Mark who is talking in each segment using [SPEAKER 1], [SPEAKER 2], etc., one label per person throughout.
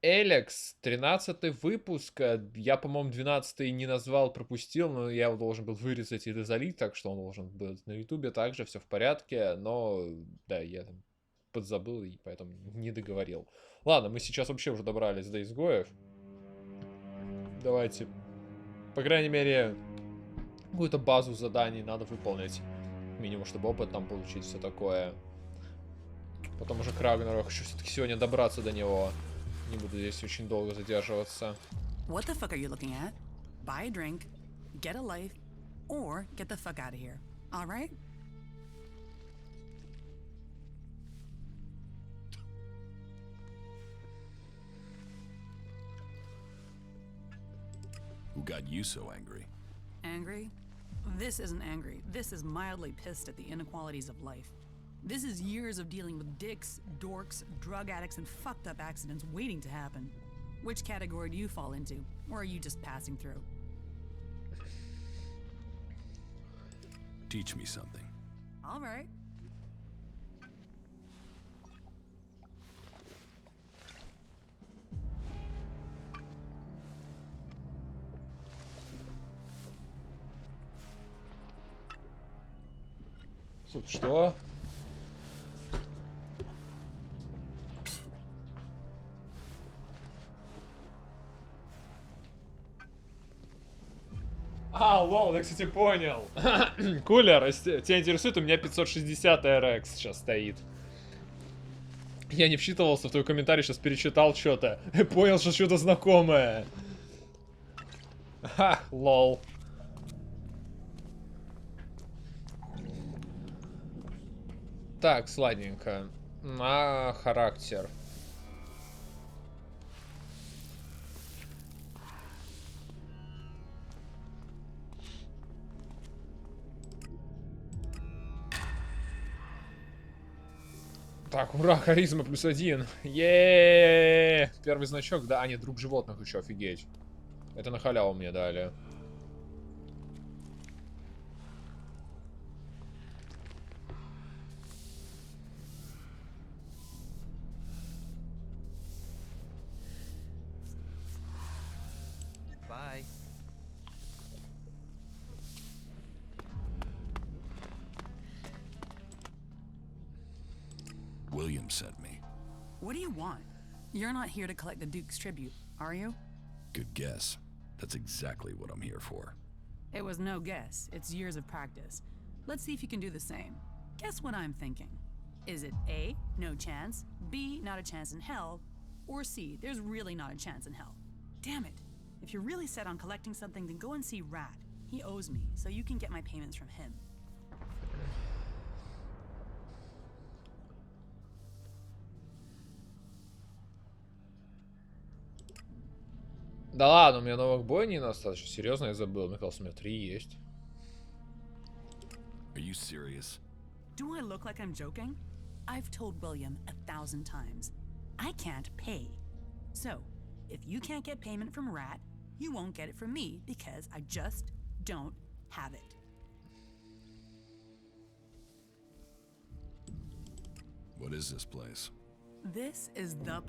[SPEAKER 1] ELEX, 13-й выпуск. Я, по-моему, 12-й не назвал, пропустил, но я его должен был вырезать и залить, так что он должен быть на ютубе также, все в порядке. Но, да, я там подзабыл и поэтому не договорил. Ладно, мы сейчас вообще уже добрались до изгоев. Давайте, по крайней мере, какую-то базу заданий надо выполнить. Минимум, чтобы опыт там получить, все такое. Потом уже к Рагнару. Хочу все-таки сегодня добраться до него. Не буду здесь очень долго задерживаться.
[SPEAKER 2] What the fuck are you looking at? Buy a drink, get a life, or get the fuck out of here. All right?
[SPEAKER 3] Who got you so angry?
[SPEAKER 2] Angry? This isn't angry. This is mildly pissed at the inequalities of life. This is years of dealing with dicks, dorks, drug addicts, and fucked up accidents waiting to happen. Which category do you fall into? Or are you just passing through?
[SPEAKER 3] Teach me something.
[SPEAKER 2] All right.
[SPEAKER 1] Что? Лол, я, кстати, понял. Кулер, тебя интересует, у меня 560 ELEX сейчас стоит. Я не вчитывался в твой комментарий, сейчас перечитал что-то. Понял, что что-то знакомое. Ха, лол. Так, сладенько. На характер. Так, ура, харизма +1. Еее. Первый значок, да, нет, друг животных еще, офигеть. Это на халяву мне дали.
[SPEAKER 4] Bye.
[SPEAKER 3] William sent me.
[SPEAKER 2] What do you want? You're not here to collect the Duke's tribute, are you?
[SPEAKER 3] Good guess. That's exactly what I'm here for.
[SPEAKER 2] It was no guess. It's years of practice. Let's see if you can do the same. Guess what I'm thinking. Is it A, no chance, B, not a chance in hell, or C, there's really not a chance in hell? Damn it. If you're really set on collecting something, then go and see Rat. He owes me, so you can get my payments from him.
[SPEAKER 1] Да ладно, у меня новых бойней достаточно. Серьезно, я забыл. Мне казалось, у меня 3 есть.
[SPEAKER 3] Are you serious?
[SPEAKER 2] Do I look like I'm joking? I've told William 1,000 times. I can't pay. So, if you can't get payment from Rat, you won't get it from me because I just don't have it.
[SPEAKER 3] What is this place?
[SPEAKER 2] This is the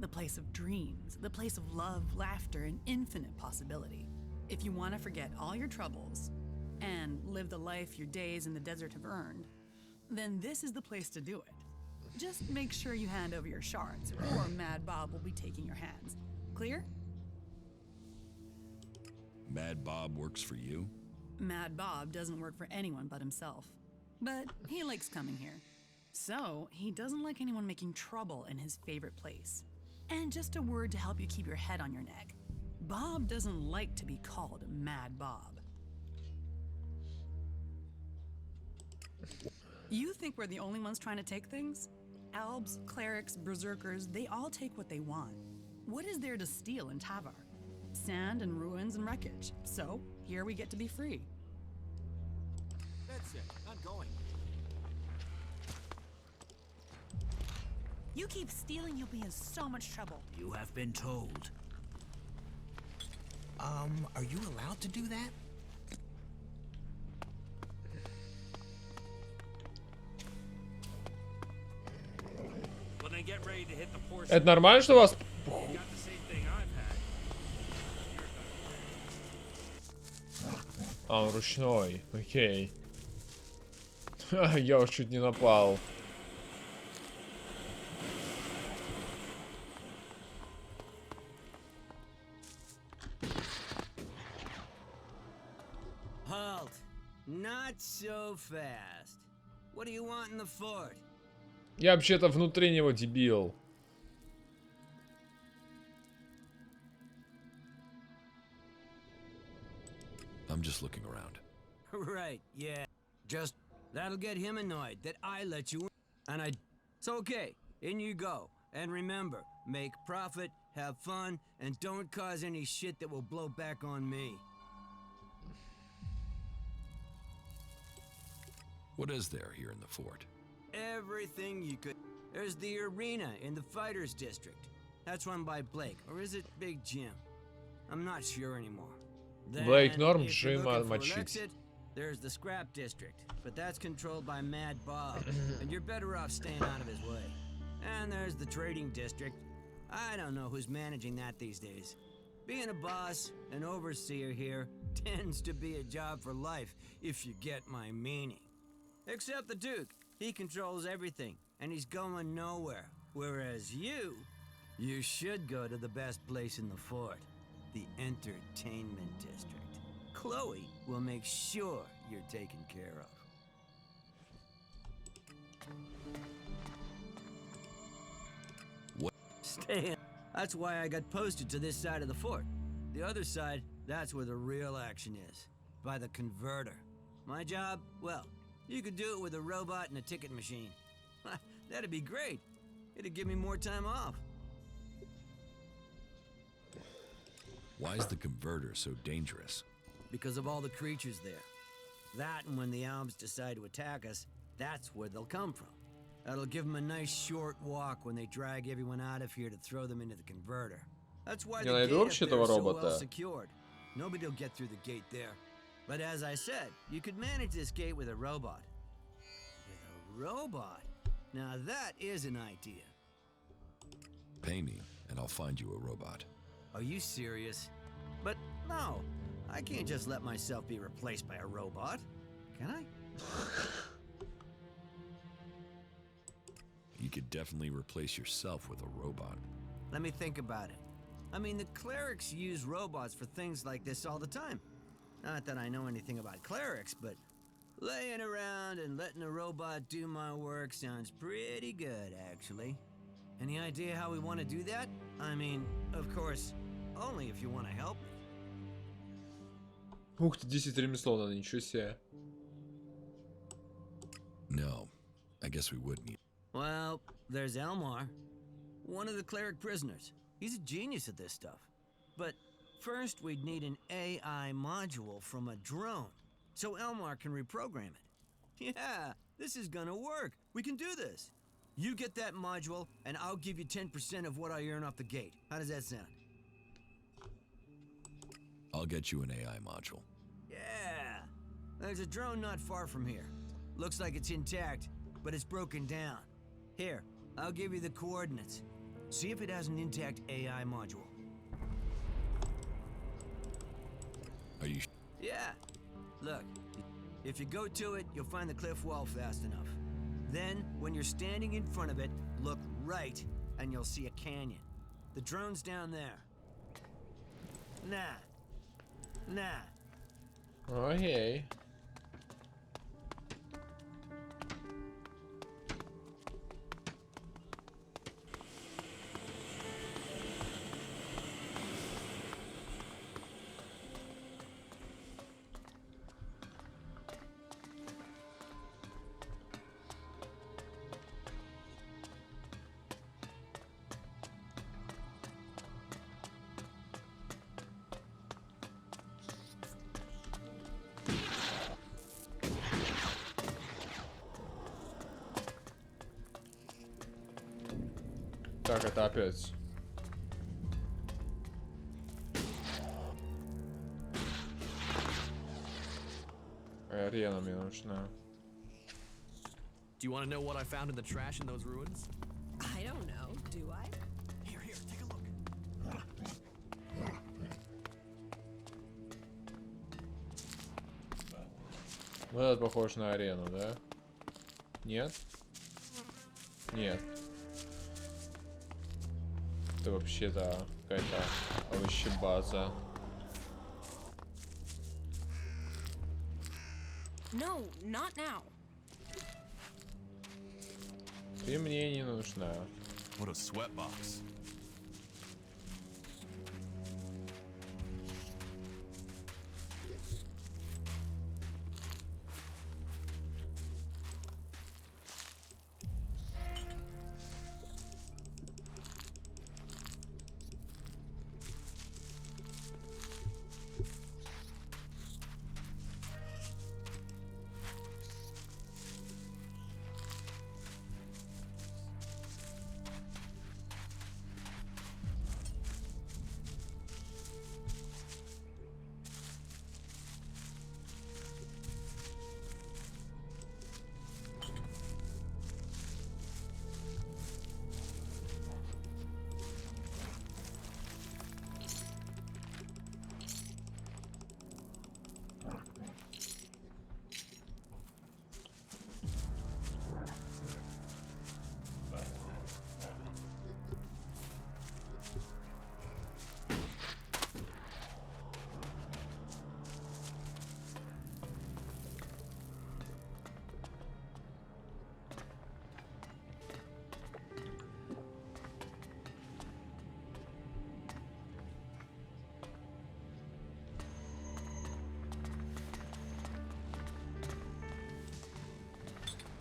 [SPEAKER 2] place of dreams, the place of love, laughter, and infinite possibility. If you want to forget all your troubles and live the life your days in the desert have earned, then this is the place to do it. Just make sure you hand over your shards, or Mad Bob will be taking your hands. Clear?
[SPEAKER 3] Mad Bob works for you?
[SPEAKER 2] Mad Bob doesn't work for anyone but himself. But he likes coming here. So, he doesn't like anyone making trouble in his favorite place. And just a word to help you keep your head on your neck. Bob doesn't like to be called Mad Bob. You think we're the only ones trying to take things? Elves, clerics, berserkers, they all take what they want. What is there to steal in Tavar? Sand and ruins and wreckage. So, here we get to be free.
[SPEAKER 4] That's it. I'm going.
[SPEAKER 2] You keep stealing, you'll be in so much trouble.
[SPEAKER 4] You have been told. Are you allowed to do that?
[SPEAKER 1] Это нормально, что у вас А, он ручной. Окей. Я уж чуть не напал.
[SPEAKER 4] Halt! Not so fast. What do you want in the fort?
[SPEAKER 1] Я вообще-то внутри него, дебил.
[SPEAKER 3] I'm just looking around.
[SPEAKER 4] Right, yeah. Just, that'll get him annoyed that I let you in. And it's okay. In you go. And remember, make profit, have fun, and don't cause any shit that will blow back on me.
[SPEAKER 3] What is there here in the fort?
[SPEAKER 4] Everything you could. There's the arena in the Fighters District. That's run by Blake, or is it Big Jim? I'm not sure anymore.
[SPEAKER 1] Blake Norm,
[SPEAKER 4] if you're
[SPEAKER 1] Jim
[SPEAKER 4] looking for
[SPEAKER 1] отмочить.
[SPEAKER 4] Alexit, there's the Scrap District, but that's controlled by Mad Bob, and you're better off staying out of his way. And there's the Trading District. I don't know who's managing that these days. Being a boss, an overseer here, tends to be a job for life, if you get my meaning. Except the Duke. He controls everything, and he's going nowhere. Whereas you should go to the best place in the fort, the Entertainment District. Chloe will make sure you're taken care of.
[SPEAKER 3] What?
[SPEAKER 4] Stay in. That's why I got posted to this side of the fort. The other side, that's where the real action is. By the converter. My job? Well, you could do it with a robot and a ticket machine. That'd be great. It'd give me more time off.
[SPEAKER 3] Why is the converter so dangerous?
[SPEAKER 4] Because of all the creatures there. That and when the Alps decide to attack us, that's where they'll come from. That'll give them a nice short walk when they drag everyone out of here to throw them into the converter. That's why the gate up there is so well secured. Nobody'll get through the gate there. But as I said, you could manage this gate with a robot. With a robot? Now that is an idea.
[SPEAKER 3] Pay me, and I'll find you a robot.
[SPEAKER 4] Are you serious? But no, I can't just let myself be replaced by a robot. Can I?
[SPEAKER 3] You could definitely replace yourself with a robot.
[SPEAKER 4] Let me think about it. I mean, the clerics use robots for things like this all the time. Not that I know anything about clerics, but laying around and letting a robot do my work sounds pretty good, actually. Any idea how we want to do that? I mean, of course, only if you want to help me.
[SPEAKER 1] Ух ты, 10 ремесло надо, ничего себе.
[SPEAKER 3] No, I guess we would need.
[SPEAKER 4] Well, there's Elmar, one of the cleric prisoners. He's a genius at this stuff. But first, we'd need an AI module from a drone, so Elmar can reprogram it. Yeah, this is gonna work. We can do this. You get that module, and I'll give you 10% of what I earn off the gate. How does that sound?
[SPEAKER 3] I'll get you an AI module.
[SPEAKER 4] Yeah. There's a drone not far from here. Looks like it's intact, but it's broken down. Here, I'll give you the coordinates. See if it has an intact AI module.
[SPEAKER 3] Are you?
[SPEAKER 4] Yeah. Look, if you go to it, you'll find the cliff wall fast enough. Then, when you're standing in front of it, look right, and you'll see a canyon. The drone's down there. Nah.
[SPEAKER 1] Окей. Так, это опять. Арена мне нужна.
[SPEAKER 5] Do you want to know what I found in the trash in those ruins?
[SPEAKER 2] I don't know, do I?
[SPEAKER 5] Here, take a look.
[SPEAKER 1] Вот это похож на арену, да? Нет? Нет. Это вообще-то какая-то овощебаза.
[SPEAKER 6] No, not now.
[SPEAKER 1] Ты мне не нужна.
[SPEAKER 5] What a sweatbox.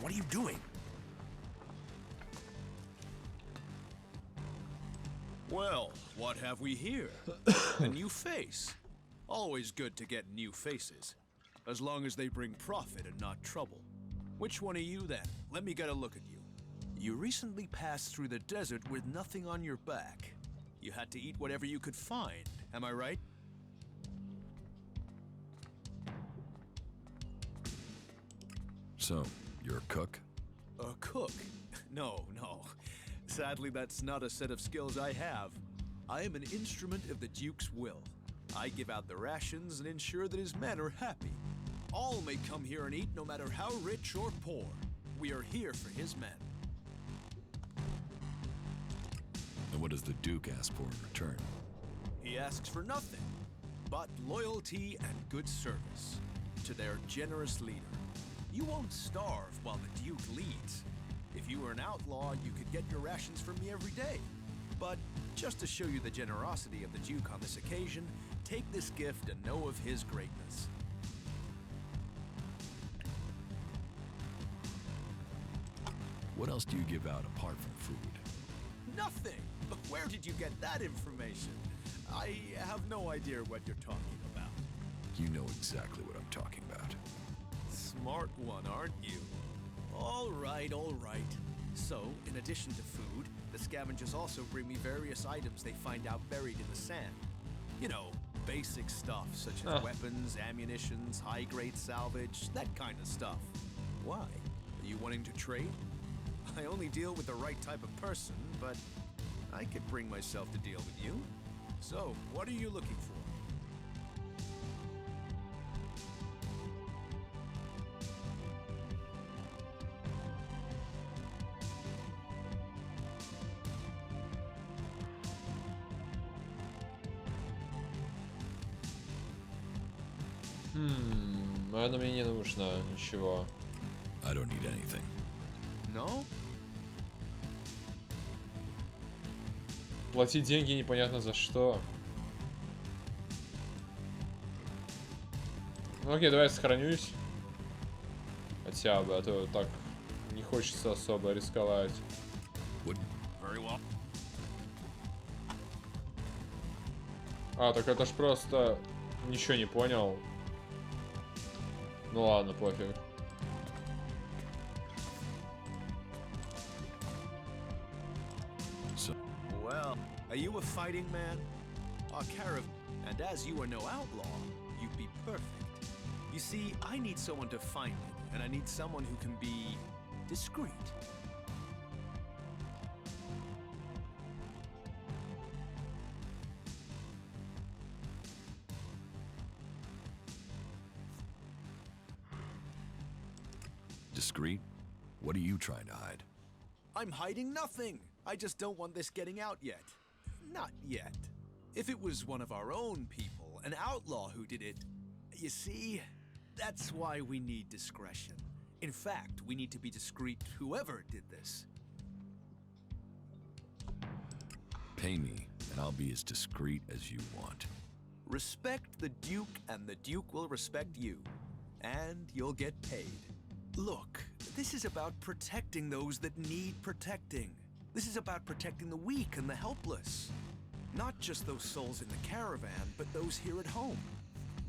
[SPEAKER 3] What are you doing?
[SPEAKER 7] Well, what have we here? A new face. Always good to get new faces. As long as they bring profit and not trouble. Which one are you then? Let me get a look at you. You recently passed through the desert with nothing on your back. You had to eat whatever you could find, am I right?
[SPEAKER 3] So, you're a cook?
[SPEAKER 7] A cook? No. Sadly, that's not a set of skills I have. I am an instrument of the Duke's will. I give out the rations and ensure that his men are happy. All may come here and eat no matter how rich or poor. We are here for his men.
[SPEAKER 3] And what does the Duke ask for in return?
[SPEAKER 7] He asks for nothing but loyalty and good service to their generous leader. You won't starve while the Duke leads. If you were an outlaw, you could get your rations from me every day. But just to show you the generosity of the Duke on this occasion, take this gift and know of his greatness.
[SPEAKER 3] What else do you give out apart from food?
[SPEAKER 7] Nothing! Where did you get that information? I have no idea what you're talking about.
[SPEAKER 3] You know exactly what I'm talking about.
[SPEAKER 7] Smart one, aren't you? All right. So, in addition to food, the scavengers also bring me various items they find out buried in the sand. You know, basic stuff such as weapons, ammunitions, high-grade salvage, that kind of stuff. Why? Are you wanting to trade? I only deal with the right type of person, but I could bring myself to deal with you. So, what are you looking for?
[SPEAKER 1] Наверное, мне не нужно ничего.
[SPEAKER 3] I don't need anything.
[SPEAKER 7] No?
[SPEAKER 1] Платить деньги непонятно за что. Ну окей, давай я сохранюсь. Хотя бы, а то так не хочется особо рисковать.
[SPEAKER 3] What?
[SPEAKER 5] Very well.
[SPEAKER 1] А, так это ж просто ничего не понял. Ну ладно, пофиг.
[SPEAKER 3] So,
[SPEAKER 7] Well, are you a fighting man? Our caravan, and as you are no outlaw, you'd be perfect. You see, I need someone to find it, and I need someone who can be discreet.
[SPEAKER 3] discreet? What are you trying to hide?
[SPEAKER 7] I'm hiding nothing. I just don't want this getting out yet. Not yet. If it was one of our own people, an outlaw who did it, you see, that's why we need discretion. In fact, we need to be discreet whoever did this.
[SPEAKER 3] Pay me, and I'll be as discreet as you want.
[SPEAKER 7] Respect the Duke, and the Duke will respect you. And you'll get paid. Look, this is about protecting those that need protecting. This is about protecting the weak and the helpless. Not just those souls in the caravan, but those here at home.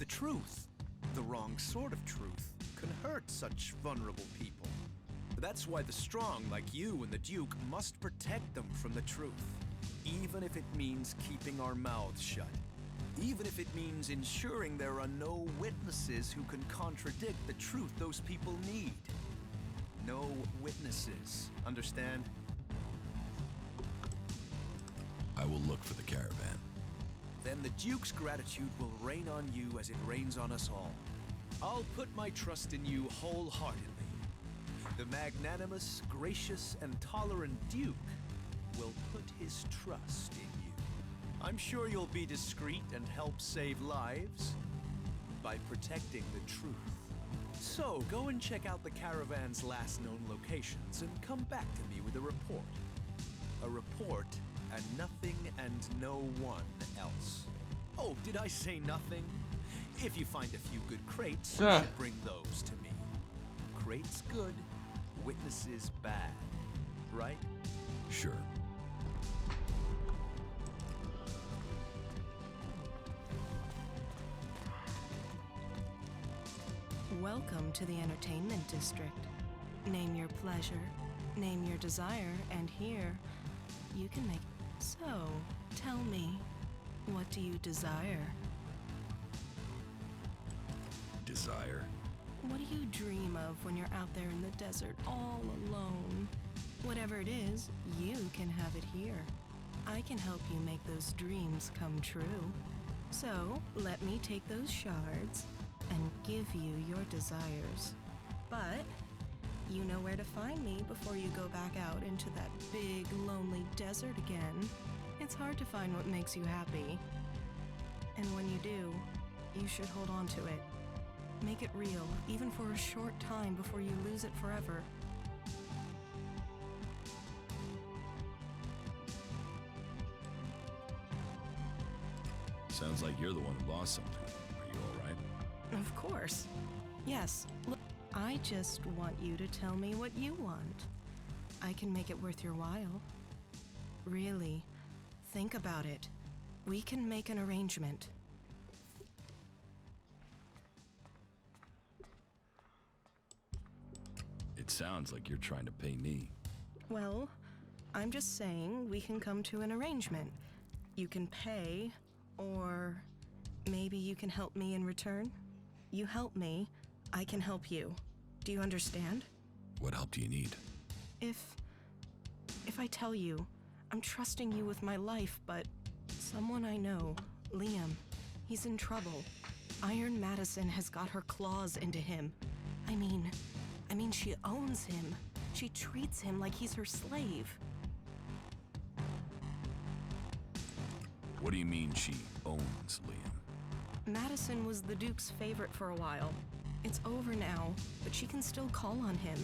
[SPEAKER 7] The truth, the wrong sort of truth, can hurt such vulnerable people. That's why the strong, like you and the Duke, must protect them from the truth. Even if it means keeping our mouths shut. Even if it means ensuring there are no witnesses who can contradict the truth those people need. No witnesses, understand?
[SPEAKER 3] I will look for the caravan.
[SPEAKER 7] Then the Duke's gratitude will rain on you as it rains on us all. I'll put my trust in you wholeheartedly. The magnanimous, gracious, and tolerant Duke will put his trust in you. I'm sure you'll be discreet and help save lives by protecting the truth. So, go and check out the caravan's last known locations and come back to me with a report. A report and nothing and no one else. Oh, did I say nothing? If you find a few good crates, you should bring those to me. Crates good, witnesses bad. Right?
[SPEAKER 3] Sure.
[SPEAKER 8] Welcome to the entertainment district. Name your pleasure, name your desire, and here you can make. So, tell me, what do you desire?
[SPEAKER 3] Desire?
[SPEAKER 8] What do you dream of when you're out there in the desert all alone? Whatever it is, you can have it here. I can help you make those dreams come true. So, let me take those shards and give you your desires. But you know where to find me before you go back out into that big, lonely desert again. It's hard to find what makes you happy. And when you do, you should hold on to it. Make it real, even for a short time before you lose it forever.
[SPEAKER 3] Sounds like you're the one who lost something. Are you all right?
[SPEAKER 8] Of course. Yes. Look, I just want you to tell me what you want. I can make it worth your while. Really, think about it. We can make an arrangement.
[SPEAKER 3] It sounds like you're trying to pay me.
[SPEAKER 8] Well, I'm just saying we can come to an arrangement. You can pay, or maybe you can help me in return. You help me, I can help you. Do you understand?
[SPEAKER 3] What help do you need?
[SPEAKER 8] If I tell you, I'm trusting you with my life, but someone I know, Liam, he's in trouble. Iron Madison has got her claws into him. I mean, she owns him. She treats him like he's her slave.
[SPEAKER 3] What do you mean she owns Liam?
[SPEAKER 8] Madison was the Duke's favorite for a while. It's over now, but she can still call on him.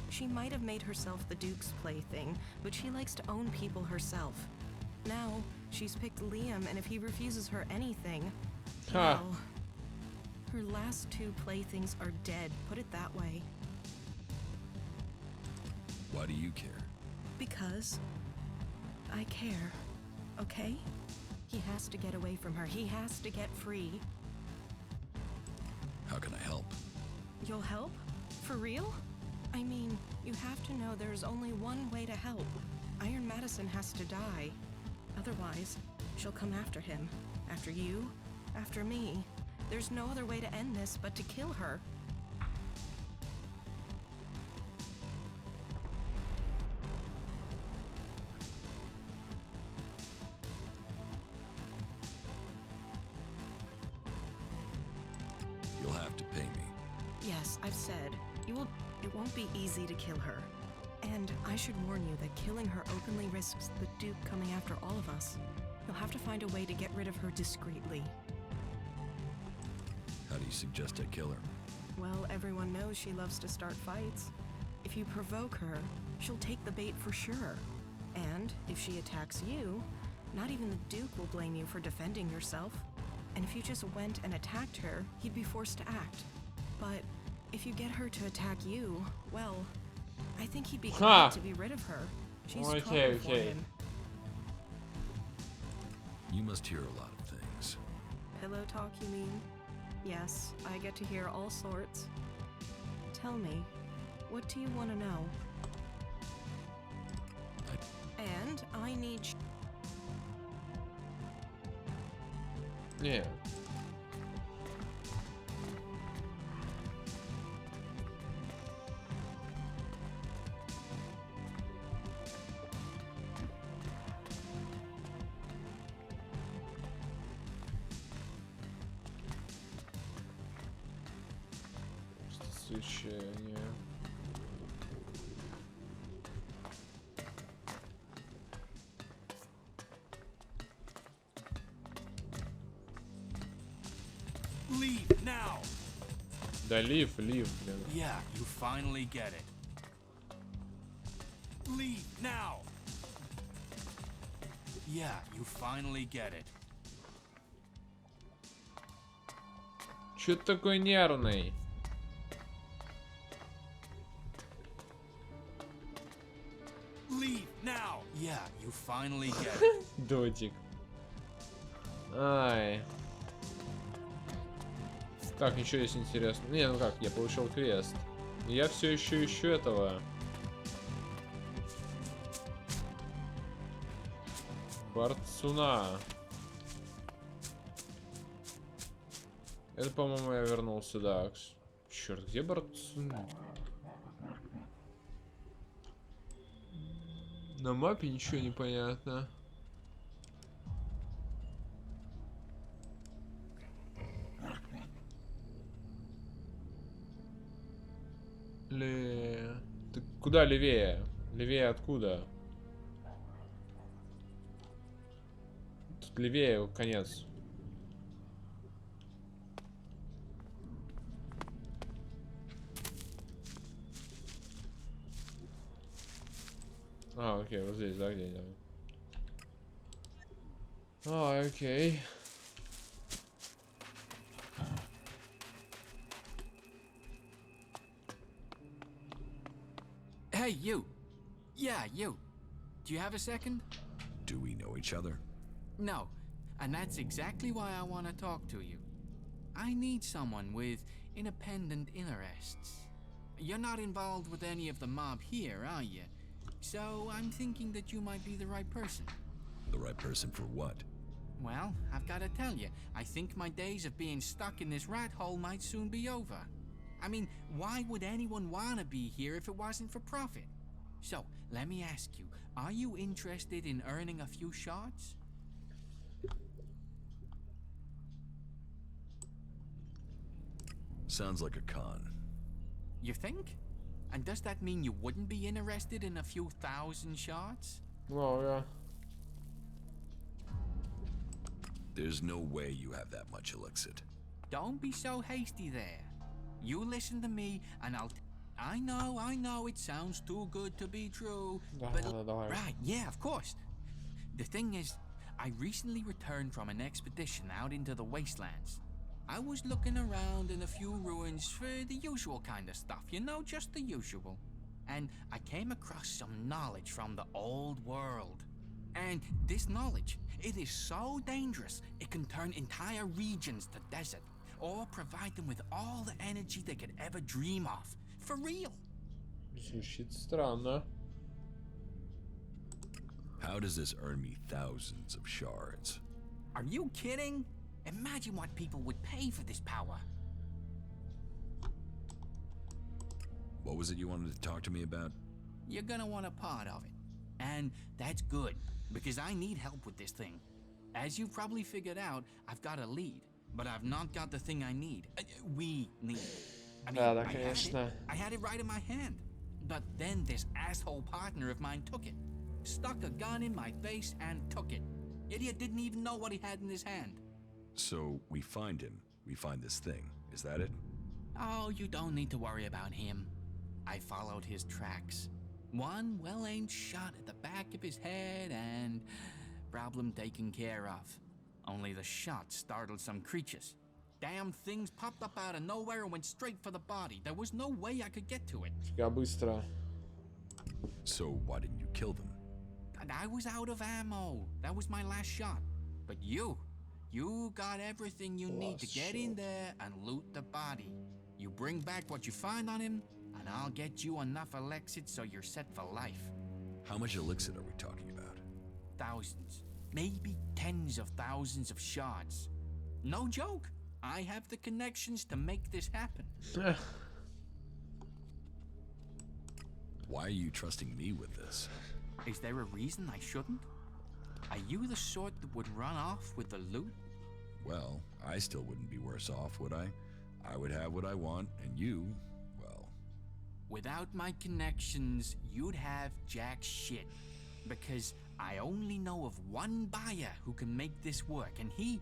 [SPEAKER 8] She might have made herself the Duke's plaything, but she likes to own people herself. Now, she's picked Liam, and if he refuses her anything, well, her last two playthings are dead, put it that way.
[SPEAKER 3] Why do you care?
[SPEAKER 8] Because I care, okay? He has to get away from her. He has to get free.
[SPEAKER 3] How can I help?
[SPEAKER 8] You'll help? For real? I mean, you have to know there's only one way to help. Iron Madison has to die. Otherwise, she'll come after him. After you. After me. There's no other way to end this but to kill her.
[SPEAKER 3] You'll have to pay me.
[SPEAKER 8] Yes, I've said. It won't be easy to kill her. And I should warn you that killing her openly risks the Duke coming after all of us. You'll have to find a way to get rid of her discreetly.
[SPEAKER 3] How do you suggest I kill her?
[SPEAKER 8] Well, everyone knows she loves to start fights. If you provoke her, she'll take the bait for sure. And if she attacks you, not even the Duke will blame you for defending yourself. And if you just went and attacked her, he'd be forced to act. But if you get her to attack you, well, I think he'd be glad to be rid of her. She's trouble for him.
[SPEAKER 3] You must hear a lot of things.
[SPEAKER 8] Pillow talk, you mean? Yes, I get to hear all sorts. Tell me, what do you want to know? And I need...
[SPEAKER 1] Yeah. Освещение.
[SPEAKER 7] Leave now!
[SPEAKER 1] Да, лив, блин.
[SPEAKER 7] Yeah, you finally get it. Leave now! Yeah, you finally get it.
[SPEAKER 1] Чё ты такой нервный?
[SPEAKER 7] Leave now! Yeah, you finally get it.
[SPEAKER 1] Дотик. Ай. Так, ничего есть интересного. Не, ну как, я получил квест. Я все еще ищу этого. Борцуна. Это, по-моему, я вернул сюда. Черт, где борцун? На мапе ничего не понятно. Ты куда левее? Левее откуда? Тут левее конец. А, окей, вот здесь, да, где-нибудь. А, окей.
[SPEAKER 9] Hey, you. Yeah, you. Do you have a second?
[SPEAKER 3] Do we know each other?
[SPEAKER 9] No, and that's exactly why I want to talk to you. I need someone with independent interests. You're not involved with any of the mob here, are you? So I'm thinking that you might be the right person.
[SPEAKER 3] The right person for what?
[SPEAKER 9] Well, I've got to tell you, I think my days of being stuck in this rat hole might soon be over. I mean, why would anyone want to be here if it wasn't for profit? So, let me ask you, are you interested in earning a few shards?
[SPEAKER 3] Sounds like a con.
[SPEAKER 9] You think? And does that mean you wouldn't be interested in a few thousand shards?
[SPEAKER 1] Ну, yeah.
[SPEAKER 3] There's no way you have that much elixir.
[SPEAKER 9] Don't be so hasty there. You listen to me and I know, it sounds too good to be true. But right, yeah, of course. The thing is, I recently returned from an expedition out into the wastelands. I was looking around in a few ruins for the usual kind of stuff, you know, just the usual. And I came across some knowledge from the old world. And this knowledge, it is so dangerous, it can turn entire regions to desert, or provide them with all the energy they could ever dream of. For real.
[SPEAKER 1] Звучит странно.
[SPEAKER 3] How does this earn me thousands of shards?
[SPEAKER 9] Are you kidding? Imagine what people would pay for this power.
[SPEAKER 3] What was it you wanted to talk to me about?
[SPEAKER 9] You're gonna want a part of it. And that's good, because I need help with this thing. As you've probably figured out, I've got a lead, but I've not got the thing I need. We need. I mean,
[SPEAKER 1] Да, конечно.
[SPEAKER 9] I had it right in my hand. But then this asshole partner of mine took it. Stuck a gun in my face and took it. Idiot didn't even know what he had in his hand.
[SPEAKER 3] So we find him. We find this thing. Is that it?
[SPEAKER 9] Oh, you don't need to worry about him. I followed his tracks. One well-aimed shot at the back of his head and problem taken care of. Only the shot startled some creatures. Damn things popped up out of nowhere and went straight for the body. There was no way I could get to it.
[SPEAKER 1] Фига быстро.
[SPEAKER 3] So why didn't you kill them?
[SPEAKER 9] And I was out of ammo. That was my last shot. But you got everything you need to get in there and loot the body. You bring back what you find on him, and I'll get you enough elixir so you're set for life.
[SPEAKER 3] How much elixir are we talking about?
[SPEAKER 9] Thousands, maybe tens of thousands of shards. No joke. I have the connections to make this happen.
[SPEAKER 3] Why are you trusting me with this?
[SPEAKER 9] Is there a reason I shouldn't? Are you the sort that would run off with the loot?
[SPEAKER 3] Well, I still wouldn't be worse off, would I? I would have what I want, and you, well...
[SPEAKER 9] Without my connections, you'd have jack shit. Because I only know of one buyer who can make this work, and he,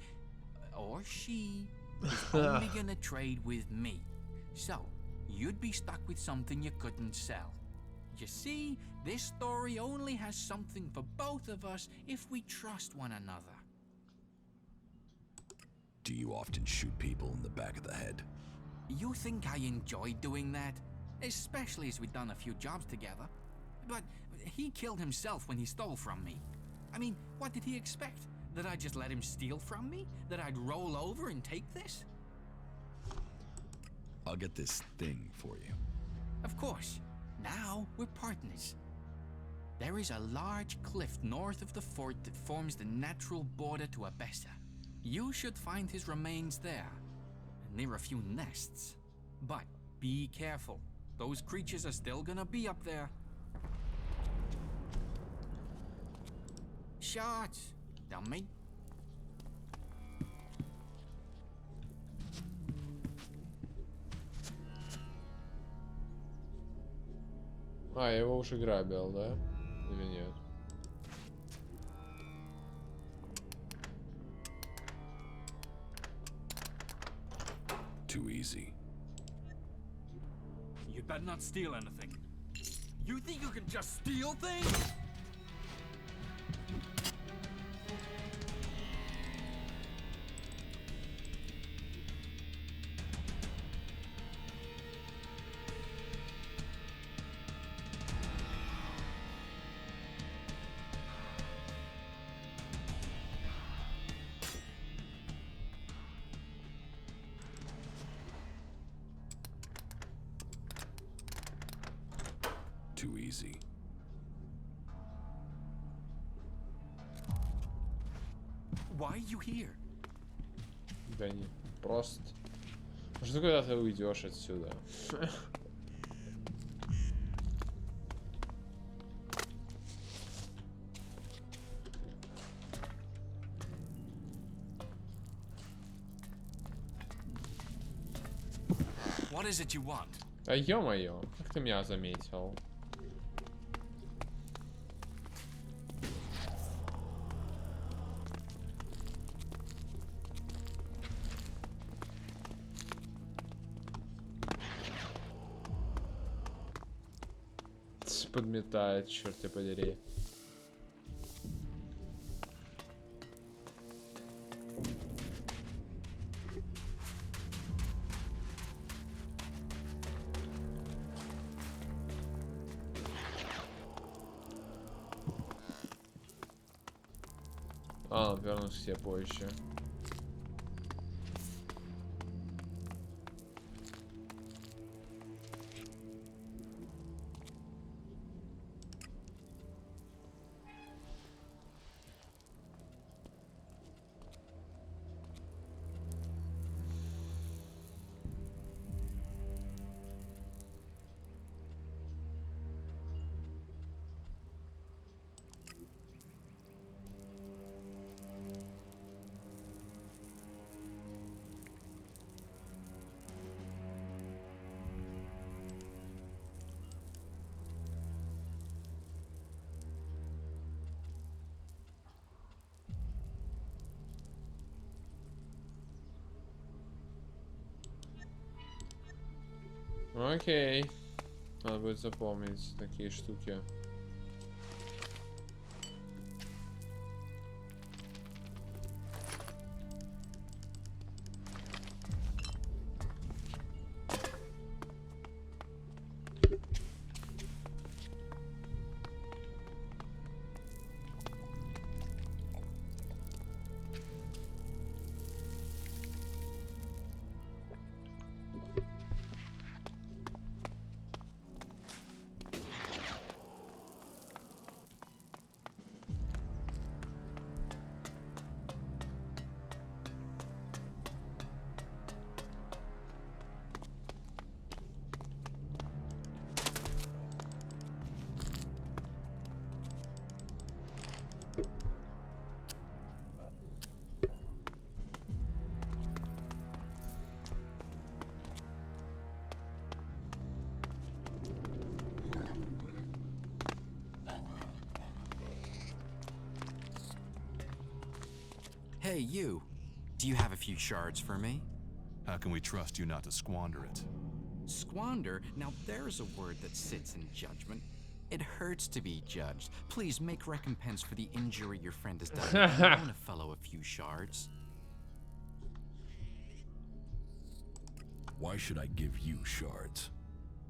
[SPEAKER 9] or she, is only gonna trade with me. So, you'd be stuck with something you couldn't sell. You see, this story only has something for both of us if we trust one another.
[SPEAKER 3] Do you often shoot people in the back of the head?
[SPEAKER 9] You think I enjoy doing that? Especially as we've done a few jobs together. But he killed himself when he stole from me. I mean, what did he expect? That I'd just let him steal from me? That I'd roll over and take this?
[SPEAKER 3] I'll get this thing for you.
[SPEAKER 9] Of course. Now we're partners. There is a large cliff north of the fort that forms the natural border to Abessa. You should find his remains there, near a few nests. But be careful. Those creatures are still gonna be up there. Shots, dummy.
[SPEAKER 1] А, я его уже грабил, да? Или нет?
[SPEAKER 3] Too easy.
[SPEAKER 5] You better not steal anything. You think you can just steal things?
[SPEAKER 3] Too easy.
[SPEAKER 9] Why are you here?
[SPEAKER 1] Да не, просто... Жду, когда ты уйдешь отсюда.
[SPEAKER 5] What is it you want?
[SPEAKER 1] Да ё-моё, как ты меня заметил? Подметает, черт тебя подери. А, вернусь себе позже. Окей. Надо будет запомнить такие штуки.
[SPEAKER 9] Hey, you. Do you have a few shards for me?
[SPEAKER 10] How can we trust you not to squander it?
[SPEAKER 9] Squander? Now there's a word that sits in judgment. It hurts to be judged. Please make recompense for the injury your friend has done. I loan a fellow a few shards.
[SPEAKER 3] Why should I give you shards?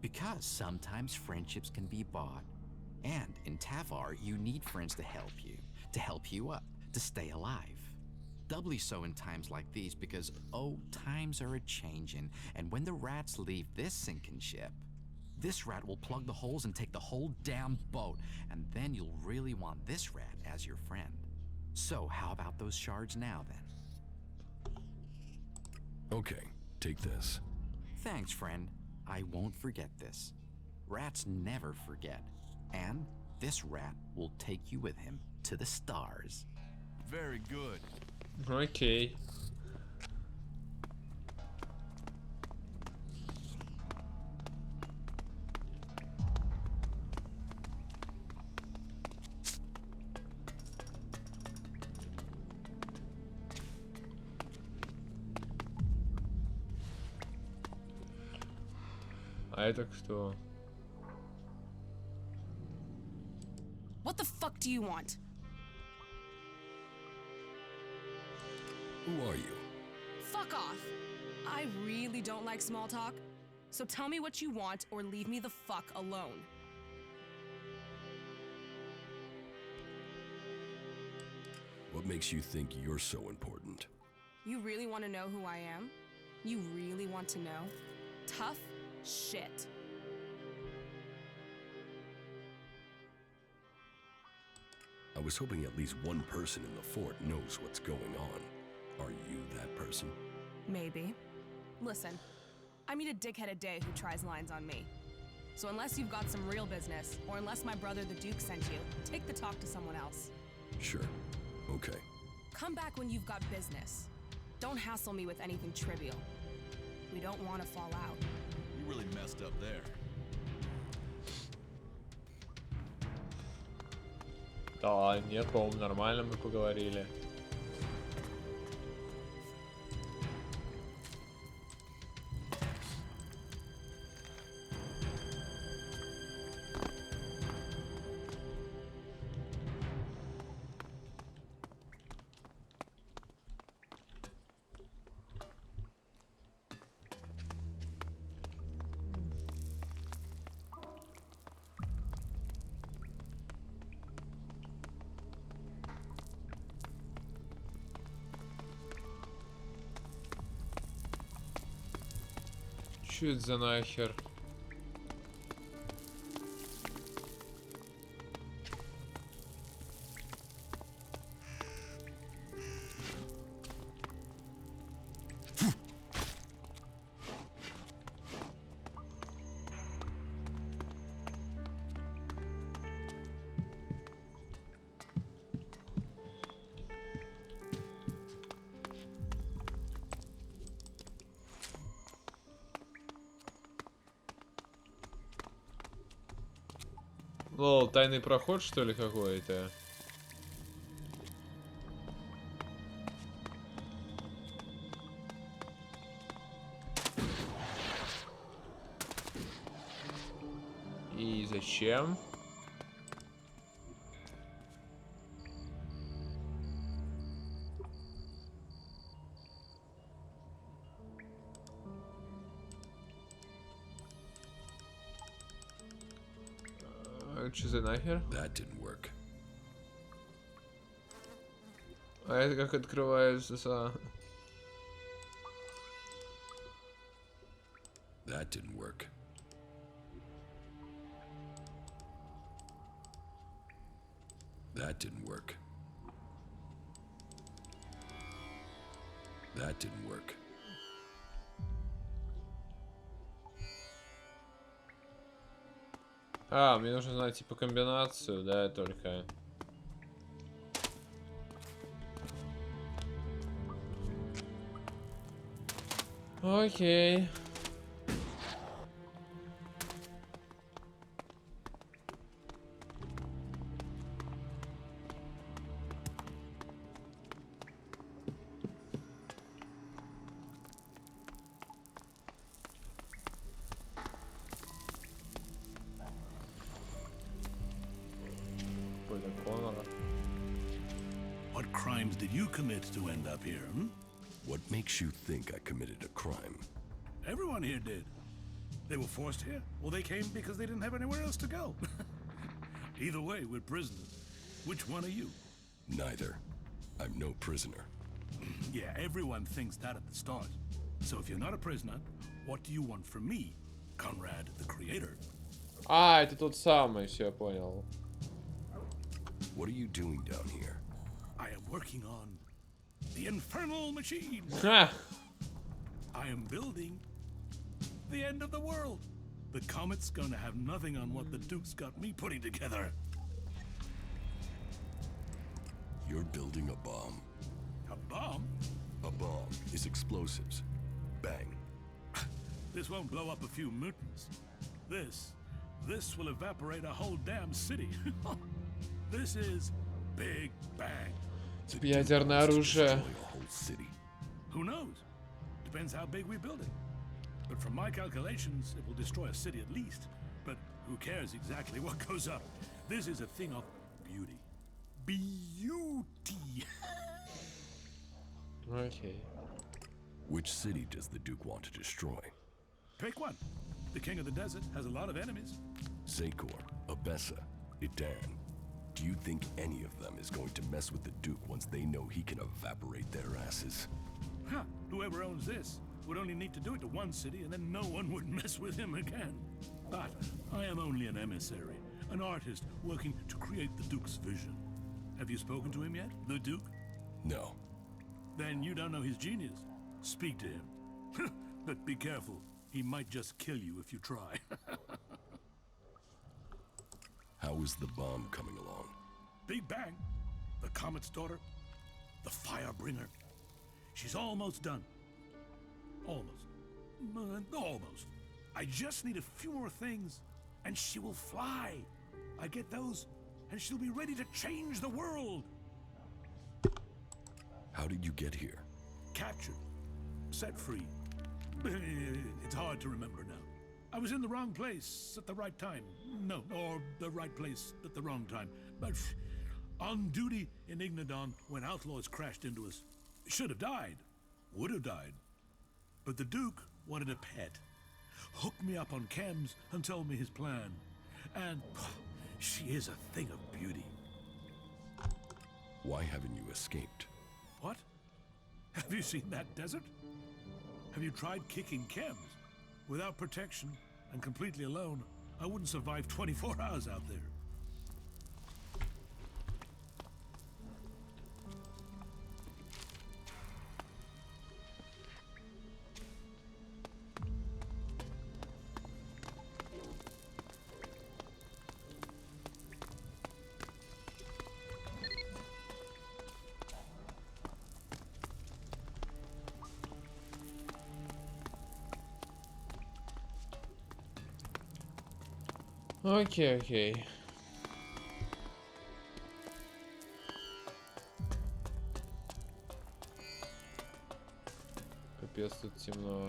[SPEAKER 9] Because sometimes friendships can be bought. And in Tavar, you need friends to help you up, to stay alive. Doubly so in times like these because, oh, times are a-changin', and when the rats leave this sinking ship, this rat will plug the holes and take the whole damn boat, and then you'll really want this rat as your friend. So how about those shards now, then?
[SPEAKER 3] Okay, take this.
[SPEAKER 9] Thanks, friend. I won't forget this. Rats never forget, and this rat will take you with him to the stars.
[SPEAKER 10] Very good.
[SPEAKER 1] Окей. А это кто?
[SPEAKER 6] What the fuck do you want?
[SPEAKER 3] Who are you?
[SPEAKER 6] Fuck off. I really don't like small talk. So tell me what you want or leave me the fuck alone.
[SPEAKER 3] What makes you think you're so important?
[SPEAKER 6] You really want to know who I am? You really want to know? Tough shit.
[SPEAKER 3] I was hoping at least one person in the fort knows what's going on. Are you that person?
[SPEAKER 6] Maybe. Listen, I meet a dickhead a day who tries lines on me. So unless you've got some real business, or unless my brother the Duke sent you, take the talk to someone else.
[SPEAKER 3] Sure. Okay.
[SPEAKER 6] Come back when you've got business. Don't hassle me with anything trivial. We don't want to fall out.
[SPEAKER 10] You really messed up there.
[SPEAKER 1] Да, нет, по-моему, нормально мы поговорили. Чё это за нахер? Лол, тайный проход, что ли, какой-то? зачем? Что за нахер?
[SPEAKER 3] That didn't work.
[SPEAKER 1] А это как открывается?
[SPEAKER 3] That didn't work. That didn't work. That didn't work.
[SPEAKER 1] А, мне нужно знать типа комбинацию, да, только. Окей.
[SPEAKER 11] What crimes did you commit to end up here, hmm?
[SPEAKER 3] What makes you think I committed a crime?
[SPEAKER 11] Everyone here did. They were forced here, or they came because they didn't have anywhere else to go. Either way, we're prisoners. Which one are you?
[SPEAKER 3] Neither. I'm no prisoner.
[SPEAKER 11] Yeah, everyone thinks that at the start. So if you're not a prisoner, what do you want from me, Conrad, the creator?
[SPEAKER 1] А, это тот самый, все, я понял.
[SPEAKER 3] What are you doing down here?
[SPEAKER 11] I am working on the infernal machine.
[SPEAKER 1] Ха!
[SPEAKER 11] I am building the end of the world. The comet's gonna have nothing on what the Duke's got me putting together.
[SPEAKER 3] You're building a bomb.
[SPEAKER 11] A bomb?
[SPEAKER 3] A bomb is explosives. Bang.
[SPEAKER 11] This won't blow up a few mutants. This will evaporate a whole damn city. This is Big Bang.
[SPEAKER 1] Ядерное оружие.
[SPEAKER 11] Who knows? Depends how big we build it. But from my calculations, it will destroy a city at least. But who cares exactly what goes up? This is a thing of beauty. Beauty.
[SPEAKER 1] Okay.
[SPEAKER 3] Which city does the Duke want to destroy?
[SPEAKER 11] Pick one. The king of the desert has a lot of enemies.
[SPEAKER 3] Zakor, Abessa, Idan. Do you think any of them is going to mess with the Duke once they know he can evaporate their asses?
[SPEAKER 11] Huh. Whoever owns this would only need to do it to one city and then no one would mess with him again. But I am only an emissary, an artist working to create the Duke's vision. Have you spoken to him yet, the Duke?
[SPEAKER 3] No.
[SPEAKER 11] Then you don't know his genius. Speak to him. But be careful. He might just kill you if you try.
[SPEAKER 3] How is the bomb coming along?
[SPEAKER 11] Big Bang, the Comet's daughter, the Firebringer. She's almost done. Almost. Almost. I just need a few more things, and she will fly. I get those, and she'll be ready to change the world.
[SPEAKER 3] How did you get here?
[SPEAKER 11] Captured. Set free. It's hard to remember now. I was in the wrong place at the right time. No, or the right place at the wrong time. But on duty in Ignadon when outlaws crashed into us. Should have died. Would have died. But the Duke wanted a pet. Hooked me up on chems and told me his plan. And she is a thing of beauty.
[SPEAKER 3] Why haven't you escaped?
[SPEAKER 11] What? Have you seen that desert? Have you tried kicking chems? Without protection and completely alone, I wouldn't survive 24 hours out there.
[SPEAKER 1] Окей, окей. Капец, тут темно.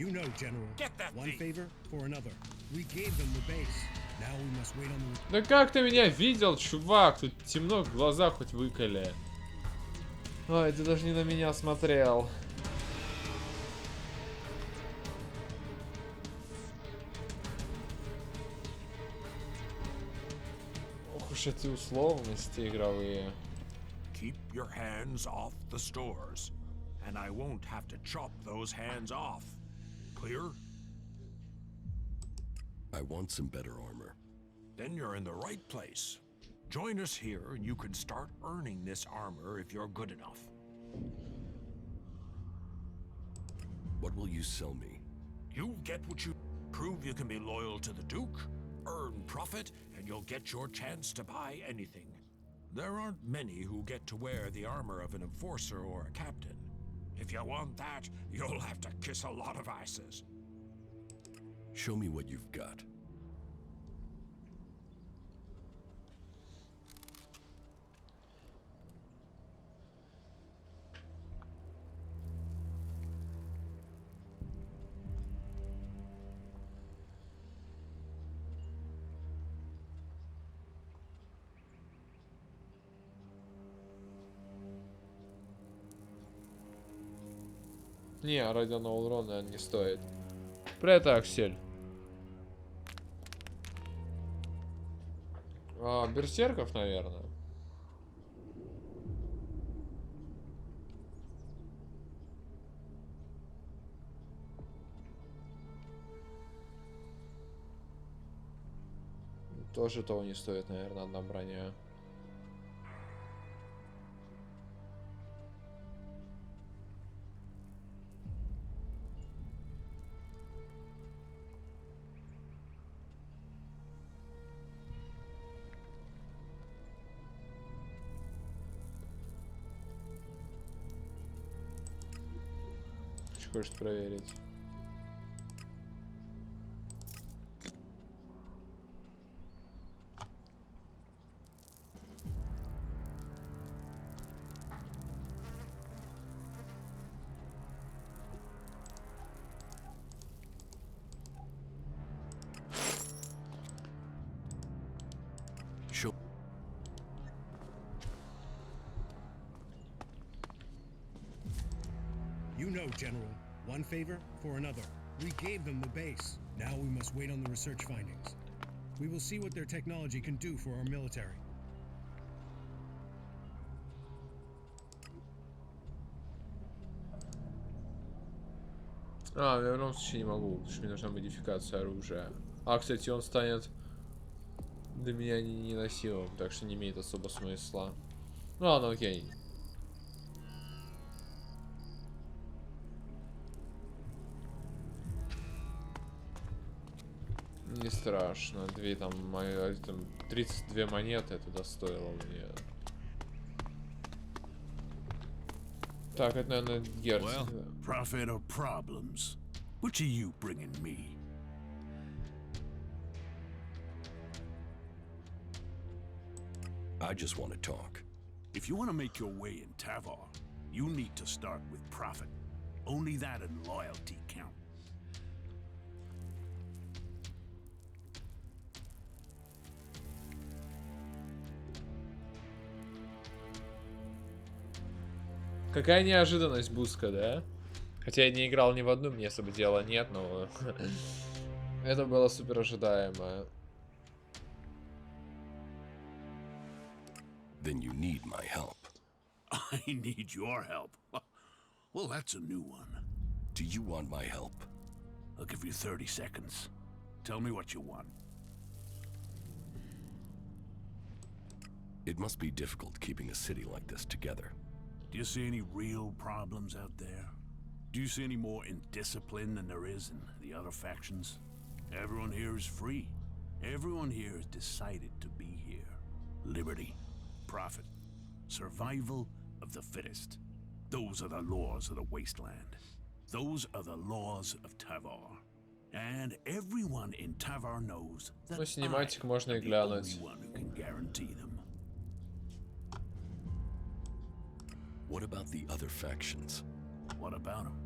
[SPEAKER 12] You know, General.
[SPEAKER 11] Get that
[SPEAKER 12] One
[SPEAKER 11] thief.
[SPEAKER 12] favor for another. We gave them the base. Now we must wait on the...
[SPEAKER 1] Да как ты меня видел, чувак? Тут темно, глаза хоть выколи. Ой, ты даже не на меня смотрел. Ох уж эти условности игровые.
[SPEAKER 13] Keep your hands off the stores, and I won't have to chop those hands off. Clear?
[SPEAKER 3] I want some better armor.
[SPEAKER 13] Then you're in the right place. Join us here and you can start earning this armor if you're good enough.
[SPEAKER 3] What will you sell me?
[SPEAKER 13] You get what you prove you can be loyal to the Duke, earn profit, and you'll get your chance to buy anything. There aren't many who get to wear the armor of an enforcer or a captain. If you want that, you'll have to kiss a lot of asses.
[SPEAKER 3] Show me what you've got.
[SPEAKER 1] Не, радионого урона не стоит. Привет, Аксель. Берсерков, наверное. Тоже того не стоит, наверное, одна броня. Хочешь проверить?
[SPEAKER 3] Show.
[SPEAKER 12] You know, General. One favor for another. We gave them the base. Now we must wait on the research findings. We will see what their technology can do for our military.
[SPEAKER 1] В любом случае не могу, потому что мне нужна модификация оружия. Кстати, он станет для меня неносимым, так что не имеет особо смысла. Ну ладно, окей. Не страшно. Там 32 монеты это достоило мне. Так, это, наверное, герцог.
[SPEAKER 11] Well, profit or problems? Which are you bringing me?
[SPEAKER 3] I just want to talk.
[SPEAKER 11] If you want to make your way in Tavar, you need to start with profit. Only that and loyalty count.
[SPEAKER 1] Какая неожиданность, Буска, да? Хотя я не играл ни в одну, мне особо дела нет, но это было супер ожидаемо.
[SPEAKER 3] Then you need my help.
[SPEAKER 11] I need your help. Well, that's a new one.
[SPEAKER 3] Do you want my help?
[SPEAKER 11] I'll give you 30 seconds. Tell me what you want.
[SPEAKER 3] It must be difficult keeping a city like this together.
[SPEAKER 11] Do you see any real problems out there? Do you see any more indiscipline than there is in the other factions? Everyone here is free. Everyone here has decided to be here. Liberty, profit, survival of the fittest. Those are the laws of the wasteland. Those are the laws of Tavar. And everyone in Tavar knows that
[SPEAKER 1] Ну, синематик можно и
[SPEAKER 11] I'm the
[SPEAKER 1] глянуть.
[SPEAKER 11] only one who can guarantee them.
[SPEAKER 3] What about the other factions?
[SPEAKER 11] What about them?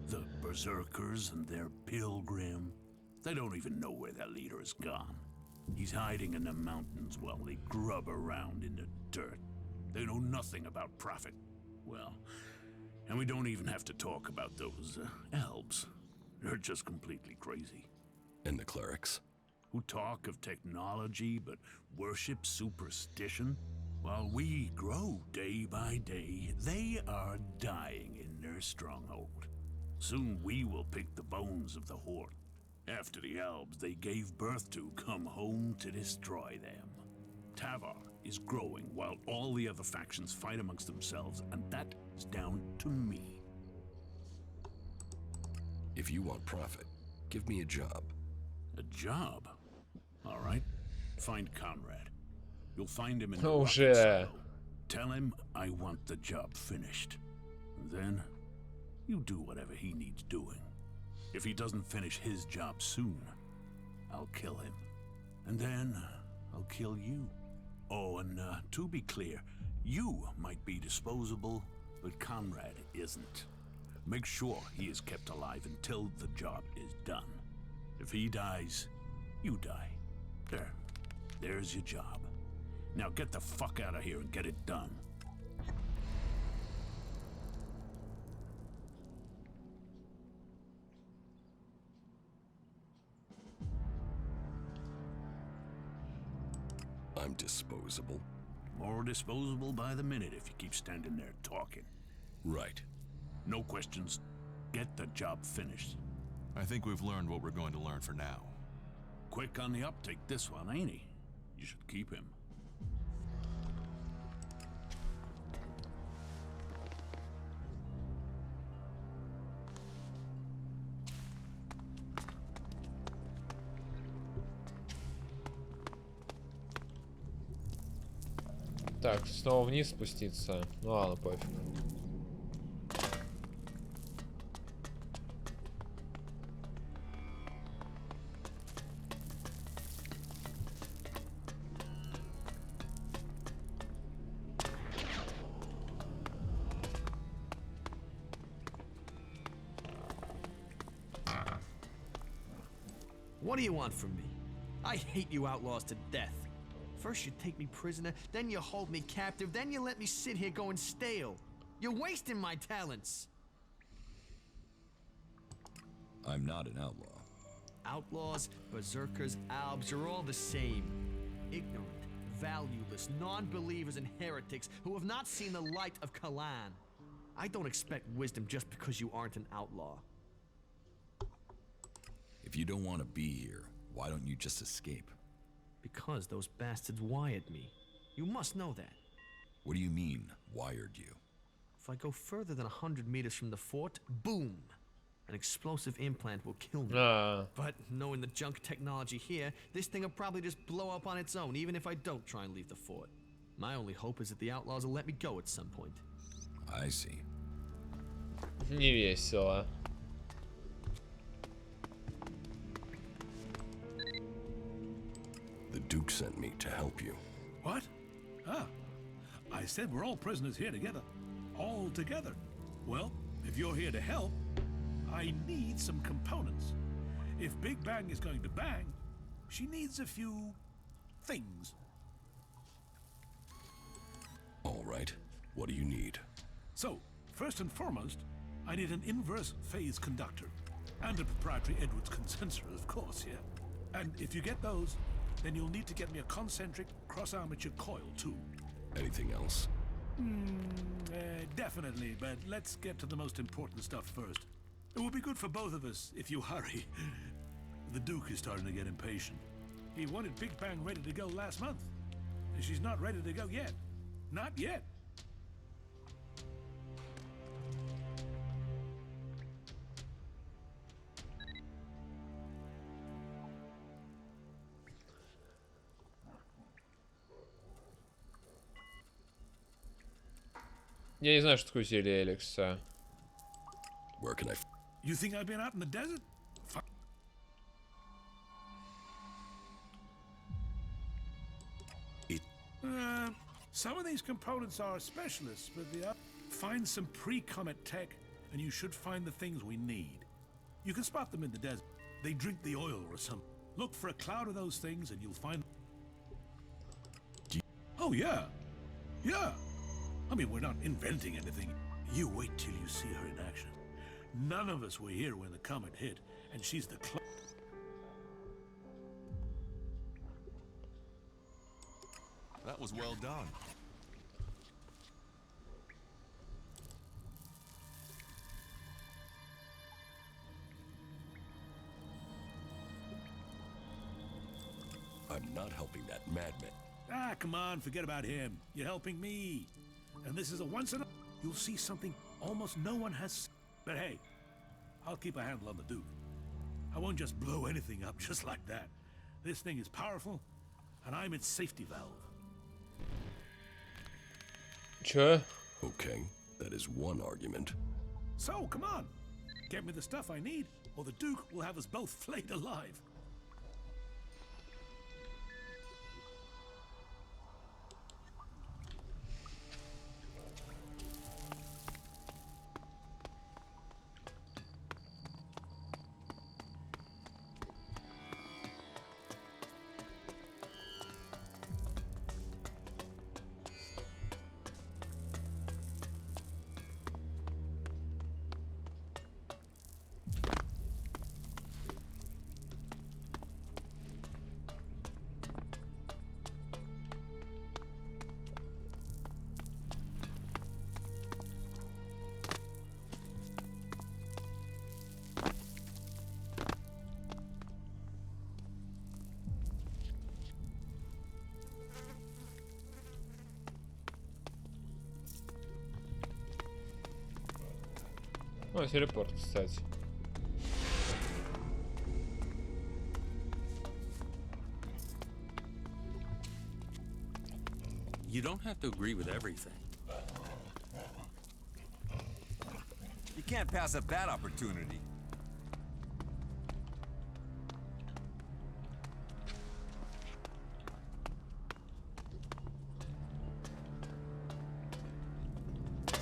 [SPEAKER 11] The berserkers and their pilgrim. They don't even know where their leader has gone. He's hiding in the mountains while they grub around in the dirt. They know nothing about profit. Well, and we don't even have to talk about those elves. They're just completely crazy.
[SPEAKER 3] And the clerics?
[SPEAKER 11] Who talk of technology but worship superstition? While we grow day by day, they are dying in their stronghold. Soon we will pick the bones of the horde. After the elves they gave birth to come home to destroy them. Tavar is growing while all the other factions fight amongst themselves, and that is down to me.
[SPEAKER 3] If you want profit, give me a job.
[SPEAKER 11] A job? All right. Find Conrad. You'll find him in the
[SPEAKER 1] Oh,
[SPEAKER 11] rocket
[SPEAKER 1] shit.
[SPEAKER 11] silo. Tell him I want the job finished. And then you do whatever he needs doing. If he doesn't finish his job soon, I'll kill him. And then I'll kill you. Oh, and to be clear, you might be disposable, but Conrad isn't. Make sure he is kept alive until the job is done. If he dies, you die. There's your job. Now get the fuck out of here and get it done.
[SPEAKER 3] I'm disposable.
[SPEAKER 11] More disposable by the minute if you keep standing there talking.
[SPEAKER 3] Right.
[SPEAKER 11] No questions. Get the job finished.
[SPEAKER 10] I think we've learned what we're going to learn for now.
[SPEAKER 11] Quick on the uptake, this one, ain't he? You should keep him.
[SPEAKER 1] Так, снова вниз спуститься. Ну ладно, пофиг.
[SPEAKER 7] What do you want from me? I hate you outlaws to death. First you take me prisoner, then you hold me captive, then you let me sit here going stale. You're wasting my talents.
[SPEAKER 3] I'm not an outlaw.
[SPEAKER 7] Outlaws, berserkers, albs are all the same. Ignorant, valueless, non-believers and heretics who have not seen the light of Kalan. I don't expect wisdom just because you aren't an outlaw.
[SPEAKER 3] If you don't want to be here, why don't you just escape?
[SPEAKER 7] Because those bastards wired me. You must know that.
[SPEAKER 3] What do you mean, wired you?
[SPEAKER 7] If I go further than 100 meters from the fort, boom! An explosive implant will kill me. But knowing the junk technology here, this thing will probably just blow up on its own, even if I don't try and leave the fort. My only hope is that the outlaws will let me go at some point.
[SPEAKER 3] I see.
[SPEAKER 1] Не весело.
[SPEAKER 3] The Duke sent me to help you.
[SPEAKER 11] What? Ah, I said we're all prisoners here together. All together. Well, if you're here to help, I need some components. If Big Bang is going to bang, she needs a few things.
[SPEAKER 3] All right. What do you need?
[SPEAKER 11] So, first and foremost, I need an inverse phase conductor. And a proprietary Edwards condenser, of course, yeah. And if you get those, then you'll need to get me a concentric cross-armature coil, too.
[SPEAKER 3] Anything else?
[SPEAKER 11] Definitely, but let's get to the most important stuff first. It will be good for both of us if you hurry. The Duke is starting to get impatient. He wanted Big Bang ready to go last month. And she's not ready to go yet. Not yet.
[SPEAKER 1] Я не знаю, что такое зелье Элекса.
[SPEAKER 3] Where can I...
[SPEAKER 11] You think I've been out in the desert? Some of these components are specialists, but the find some pre-comet tech, and you should find the things we need. You can spot them in the desert. They drink the oil or something. Look for a cloud of those things and you'll find... Oh, yeah. Yeah. I mean, we're not inventing anything. You wait till you see her in action. None of us were here when the comet hit, and she's the
[SPEAKER 10] That was well done.
[SPEAKER 3] I'm not helping that madman.
[SPEAKER 11] Ah, come on, forget about him. You're helping me. And this is a once in a... You'll see something almost no one has... But hey, I'll keep a handle on the Duke. I won't just blow anything up just like that. This thing is powerful, and I'm its safety valve.
[SPEAKER 1] Чё?
[SPEAKER 3] Okay, that is one argument.
[SPEAKER 11] So, come on. Get me the stuff I need, or the Duke will have us both flayed alive.
[SPEAKER 1] О, телепорт, кстати.
[SPEAKER 9] You don't have to agree with everything.
[SPEAKER 14] You can't pass up that opportunity.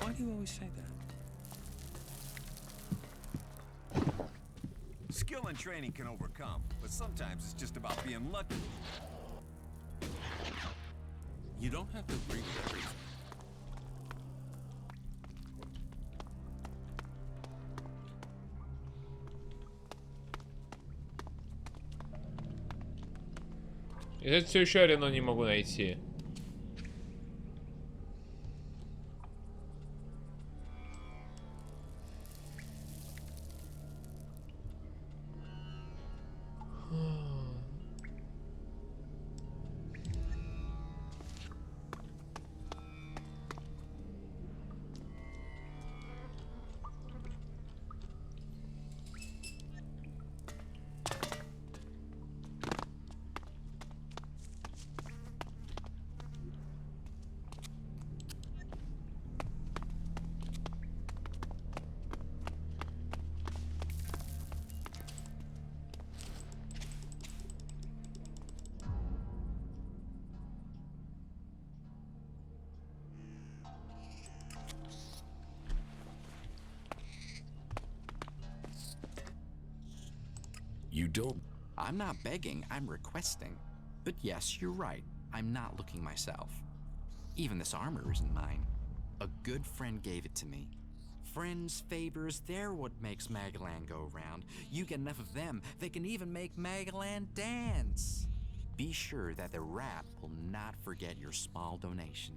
[SPEAKER 9] Why do you always say that?
[SPEAKER 14] Skill and training can overcome, but sometimes it's just about being lucky.
[SPEAKER 9] You don't have to agree with everything.
[SPEAKER 1] Я все еще арену не могу найти.
[SPEAKER 3] You don't...
[SPEAKER 15] I'm not begging, I'm requesting. But yes, you're right, I'm not looking myself. Even this armor isn't mine. A good friend gave it to me. Friends' favors, they're what makes Magalan go round. You get enough of them, they can even make Magalan dance. Be sure that the rat will not forget your small donation.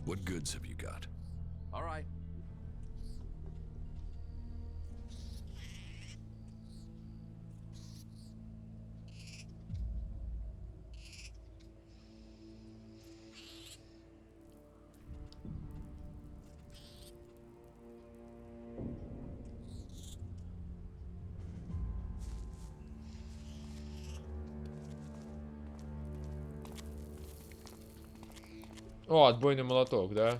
[SPEAKER 3] What goods have you got?
[SPEAKER 14] All right.
[SPEAKER 1] О, отбойный молоток, да?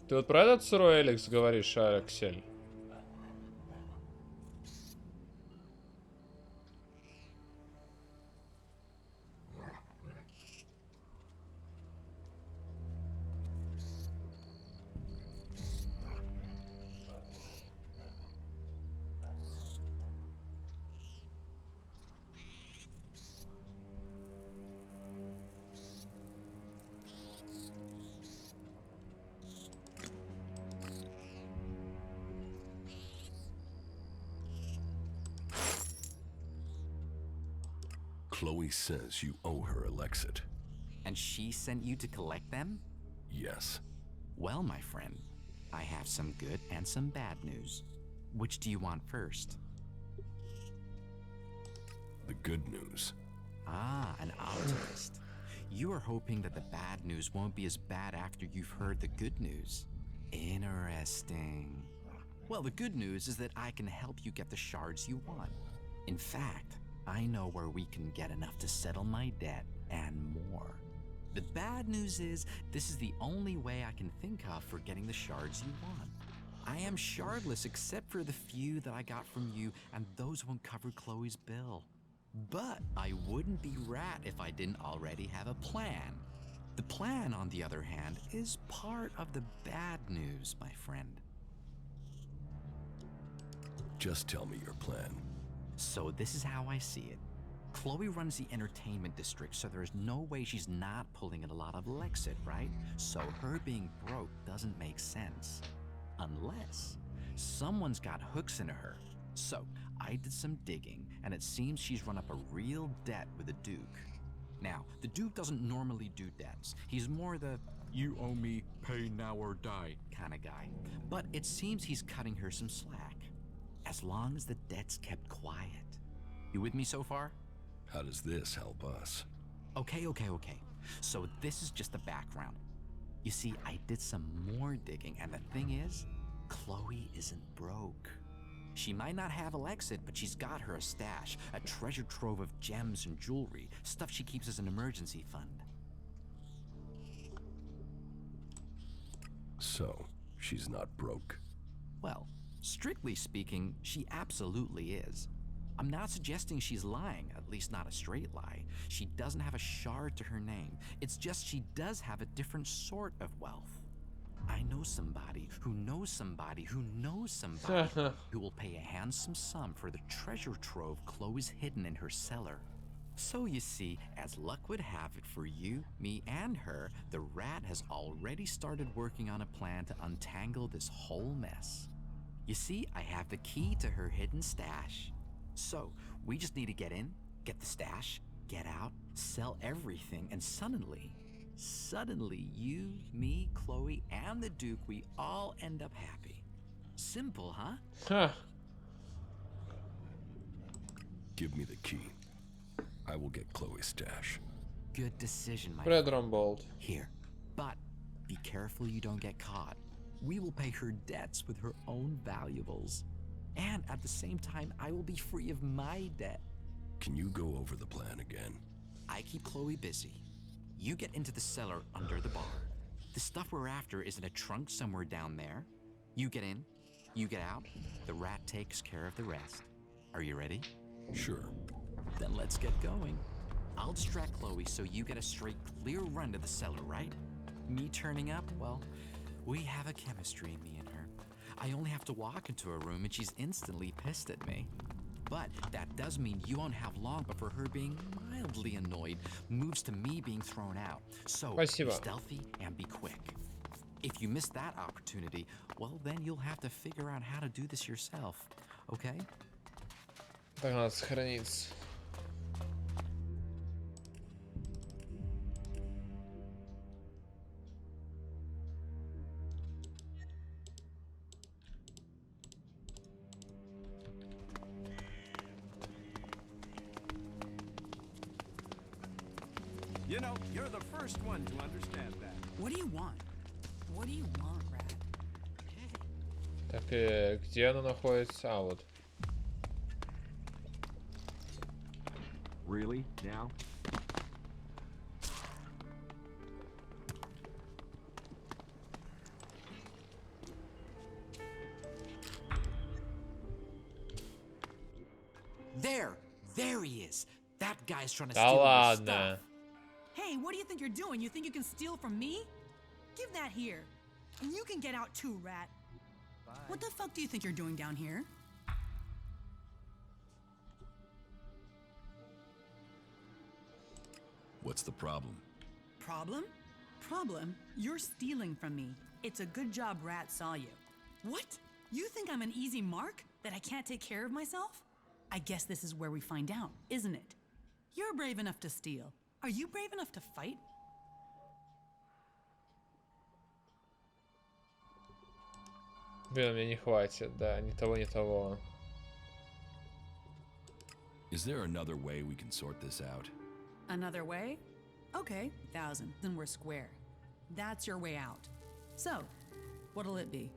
[SPEAKER 1] Ты вот про этот сырой Элекс говоришь, Аксель?
[SPEAKER 3] Chloe says you owe her a Lexit.
[SPEAKER 15] And she sent you to collect them?
[SPEAKER 3] Yes.
[SPEAKER 15] Well, my friend, I have some good and some bad news. Which do you want first?
[SPEAKER 3] The good news.
[SPEAKER 15] Ah, an optimist. You are hoping that the bad news won't be as bad after you've heard the good news. Interesting. Well, the good news is that I can help you get the shards you want. In fact, I know where we can get enough to settle my debt and more. The bad news is this is the only way I can think of for getting the shards you want. I am shardless except for the few that I got from you, and those won't cover Chloe's bill. But I wouldn't be Rat if I didn't already have a plan. The plan, on the other hand, is part of the bad news, my friend.
[SPEAKER 3] Just tell me your plan.
[SPEAKER 15] So this is how I see it. Chloe runs the entertainment district, so there's no way she's not pulling in a lot of Lexit, right? So her being broke doesn't make sense. Unless someone's got hooks into her. So I did some digging, and it seems she's run up a real debt with the Duke. Now, the Duke doesn't normally do debts. He's more the you owe me, pay now or die kind of guy. But it seems he's cutting her some slack. As long as the debt's kept quiet. You with me so far?
[SPEAKER 3] How does this help us?
[SPEAKER 15] Okay. So this is just the background. You see, I did some more digging, and the thing is, Chloe isn't broke. She might not have Alexit, but she's got her a stash, a treasure trove of gems and jewelry, stuff she keeps as an emergency fund.
[SPEAKER 3] So, she's not broke?
[SPEAKER 15] Well, strictly speaking, she absolutely is. I'm not suggesting she's lying, at least not a straight lie. She doesn't have a shard to her name. It's just she does have a different sort of wealth. I know somebody who knows somebody who knows somebody who will pay a handsome sum for the treasure trove Chloe's hidden in her cellar. So you see, as luck would have it for you, me, and her, the Rat has already started working on a plan to untangle this whole mess. You see, I have the key to her hidden stash. So, we just need to get in, get the stash, get out, sell everything, and suddenly you, me, Chloe, and the Duke, we all end up happy. Simple, huh?
[SPEAKER 3] Give me the key. I will get Chloe's stash.
[SPEAKER 15] Good decision, my
[SPEAKER 1] friend.
[SPEAKER 15] Here, but be careful you don't get caught. We will pay her debts with her own valuables. And at the same time, I will be free of my debt.
[SPEAKER 3] Can you go over the plan again?
[SPEAKER 15] I keep Chloe busy. You get into the cellar under the bar. The stuff we're after is in a trunk somewhere down there. You get in, you get out, the Rat takes care of the rest. Are you ready?
[SPEAKER 3] Sure.
[SPEAKER 15] Then let's get going. I'll distract Chloe so you get a straight, clear run to the cellar, right? Me turning up, well, we have a chemistry, me and her. I only have to walk into a room and she's instantly pissed at me. But that does mean you won't have long before her being mildly annoyed moves to me being thrown out. So
[SPEAKER 1] Спасибо.
[SPEAKER 15] Be stealthy and be quick. If you miss that opportunity, well, then you'll have to figure out how to do this yourself, okay?
[SPEAKER 1] Так, надо сохраниться.
[SPEAKER 7] You know, you're the first one to understand that.
[SPEAKER 2] What do you want? What do you want, Rat?
[SPEAKER 1] Так, где она находится? А, вот.
[SPEAKER 16] Really? Now?
[SPEAKER 15] There he is. That guy's trying to
[SPEAKER 1] Да
[SPEAKER 15] steal your
[SPEAKER 1] ладно.
[SPEAKER 15] stuff.
[SPEAKER 2] Hey, what do you think you're doing? You think you can steal from me? Give that here. And you can get out too, rat. What the fuck do you think you're doing down here?
[SPEAKER 3] What's the problem?
[SPEAKER 2] Problem? Problem? You're stealing from me. It's a good job Rat saw you. What? You think I'm an easy mark? That I can't take care of myself? I guess this is where we find out, isn't it? You're brave enough to steal. Are you brave enough to fight?
[SPEAKER 1] Блин, мне не хватит, да, ни того, ни того.
[SPEAKER 3] Is there another way we can sort this out?
[SPEAKER 2] Another way? Okay, 1,000. Then we're square. That's your way out. So, what'll it be?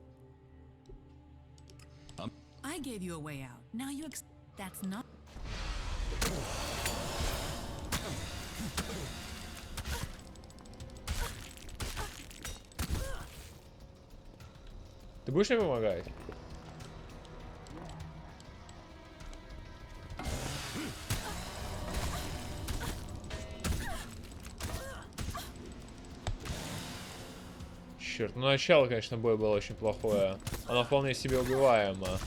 [SPEAKER 2] I gave you a way out. Now you that's not.
[SPEAKER 1] Ты будешь мне помогать? Черт, ну начало, конечно, боя было очень плохое. Оно вполне себе убиваемо.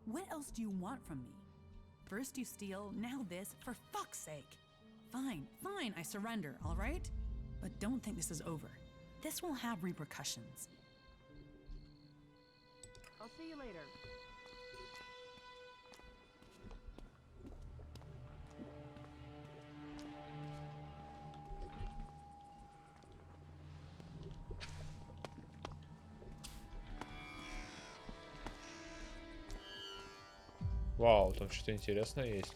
[SPEAKER 2] What else do you want from me? First you steal, now this, for fuck's sake. Fine, fine, I surrender, all right? But don't think this is over. This will have repercussions.
[SPEAKER 6] I'll see you later.
[SPEAKER 1] Вау, там что-то интересное есть.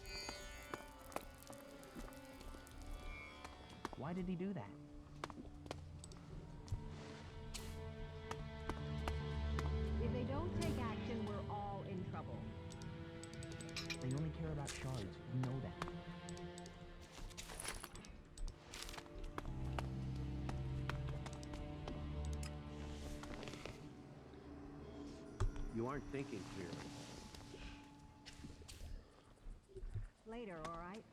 [SPEAKER 16] Why did he do that?
[SPEAKER 6] If they don't take action, we're all in trouble.
[SPEAKER 16] They only care about shards. You know that.
[SPEAKER 17] You aren't thinking clearly.
[SPEAKER 6] Later, all right?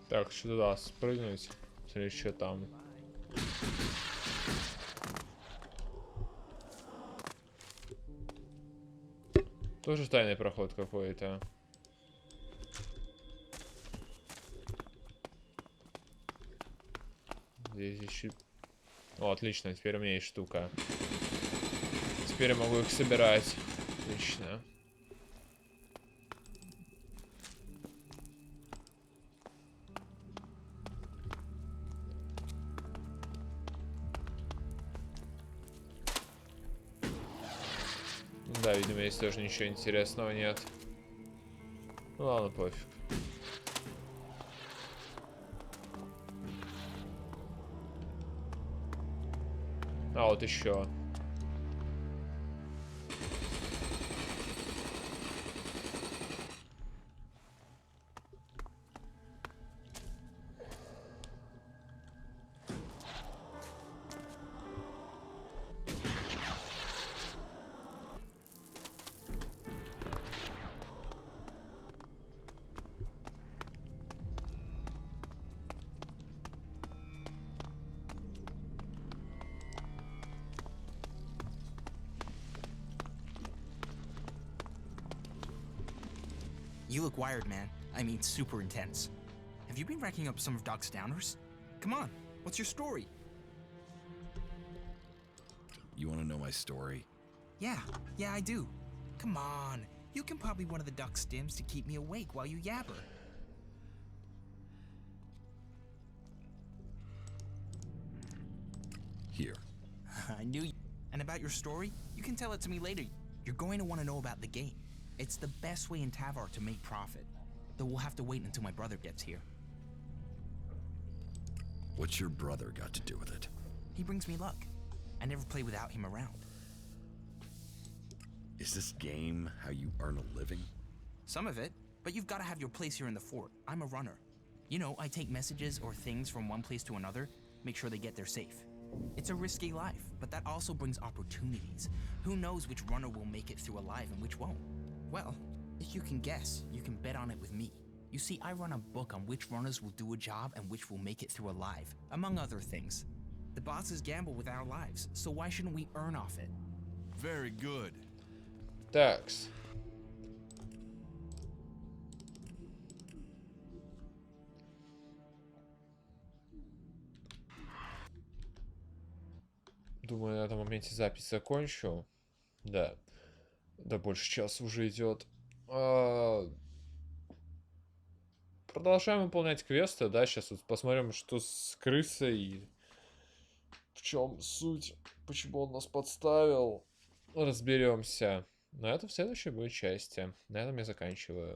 [SPEAKER 1] Так, что туда спрыгнуть? Смотри, что там. Тоже тайный проход какой-то. Здесь еще... О, отлично, теперь у меня есть штука. Теперь я могу их собирать. Отлично. Да, видимо, здесь тоже ничего интересного нет. Ну ладно, пофиг. А вот еще.
[SPEAKER 18] You look wired, man. I mean, super intense. Have you been racking up some of Doc's downers? Come on, what's your story?
[SPEAKER 3] You want to know my story?
[SPEAKER 18] Yeah, I do. Come on, you can pop me one of the Duck stims to keep me awake while you yabber.
[SPEAKER 3] Here.
[SPEAKER 18] I knew you. And about your story, you can tell it to me later. You're going to want to know about the game. It's the best way in Tavar to make profit. Though we'll have to wait until my brother gets here.
[SPEAKER 3] What's your brother got to do with it?
[SPEAKER 18] He brings me luck. I never play without him around.
[SPEAKER 3] Is this game how you earn a living?
[SPEAKER 18] Some of it, but you've got to have your place here in the fort. I'm a runner. You know, I take messages or things from one place to another, make sure they get there safe. It's a risky life, but that also brings opportunities. Who knows which runner will make it through alive and which won't? Well, if you can guess, you can bet on it with me. You see, I run a book on which runners will do a job and which will make it through alive, among other things. The bosses gamble with our lives, so why shouldn't we earn off it?
[SPEAKER 10] Very good.
[SPEAKER 1] Такс. Думаю, на этом моменте запись закончу. Да. Да, больше часа уже идет. Продолжаем выполнять квесты, да. Сейчас вот посмотрим, что с крысой. В чем суть? Почему он нас подставил? Разберемся. Но это в следующей будет части. На этом я заканчиваю.